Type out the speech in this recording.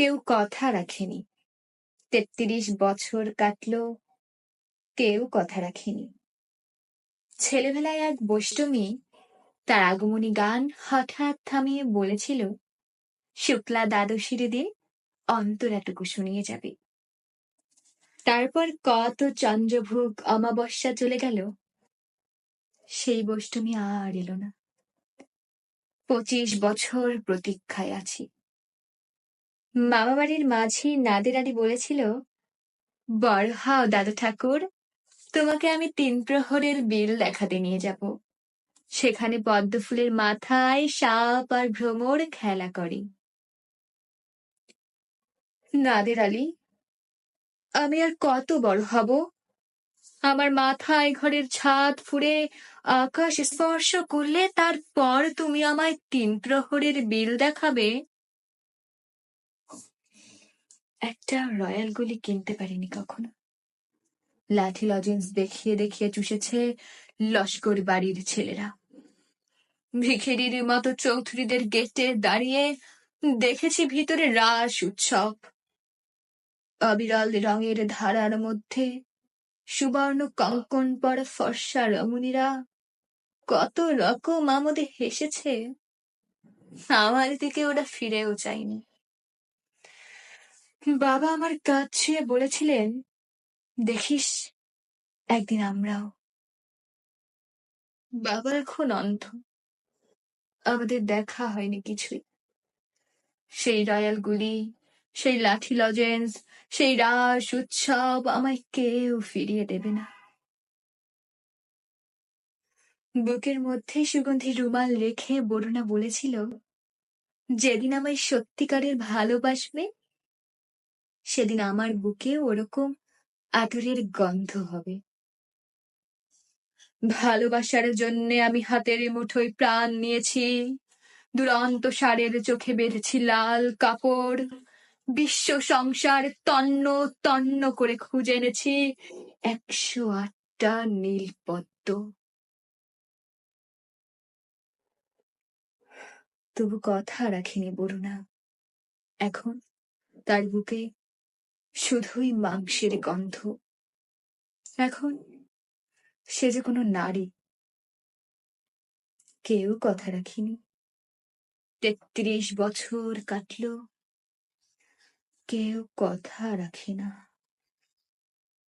কেউ কথা রাখেনি। ৩৩ বছর কাটলো, কেউ কথা রাখেনি। ছেলেবেলায় এক বৈষ্টমী তার আগমনী গান হঠাৎ থামিয়ে বলেছিল, শুক্লা দ্বাদশীর দিন অন্তরাটুকু শুনিয়ে যাবে। তারপর কত চন্দ্রভোগ অমাবস্যা চলে গেল, সেই বৈষ্টমী আর এলো না। ২৫ বছর প্রতীক্ষায় আছি। মামাবাড়ির মাঝি নাদের আলী বলেছিল, বড় হও দাদু ঠাকুর, তোমাকে আমি ৩ প্রহরের বিল দেখাতে নিয়ে যাব। সেখানে পদ্মফুলের মাথায় সাপ আর ভ্রমর খেলা করে। নাদের আলী, আমি আর কত বড় হব? আমার মাথায় ঘরের ছাদ ফুঁড়ে আকাশ স্পর্শ করলে তারপর তুমি আমায় ৩ প্রহরের বিল দেখাবে? একটা রয়্যাল গুলি কিনতে পারিনি কখনো। লাঠি লজেন্স দেখিয়ে দেখিয়ে চুষেছে লস্কর বাড়ির ছেলেরা। ভিখেরির মতো চৌধুরীদের গেটে দাঁড়িয়ে দেখেছি ভিতরে রাস উৎসব। অবিরল রঙের ধারার মধ্যে সুবর্ণ কঙ্কন পরা ফর্সা রমণীরা কত রকম আমাদের হেসেছে। আমার দিকে ওরা ফিরেও চায়নি। বাবা আমার কাজ ছুঁয়ে বলেছিলেন, দেখিস একদিন আমরাও। বাবা এখন অন্ধ, আমাদের দেখা হয়নি কিছুই। সেই রয়্যাল গুলি, সেই লাঠি লজেন্স, সেই রাস উৎসব আমায় কেউ ফিরিয়ে দেবে না। বুকের মধ্যে সুগন্ধি রুমাল রেখে বরুণা বলেছিল, যেদিন আমায় সত্যিকারের ভালোবাসবে, সেদিন আমার বুকে ওরকম আদরের গন্ধ হবে। ভালোবাসার জন্যে আমি হাতের মুঠোয় প্রাণ নিয়েছি। দুরন্ত ষাঁড়ের চোখে বেঁধেছি লাল কাপড়। বিশ্ব সংসার তন্ন তন্ন করে খুঁজে এনেছি ১০৮টা নীল পদ্ম। তবু কথা রাখিনি বরুণা। এখন তার বুকে শুধুই মাংসের গন্ধ। এখন সে যে কোনো নারী। কেউ কথা রাখিনি। ৩৩ বছর কাটলো, কেউ কথা রাখে না।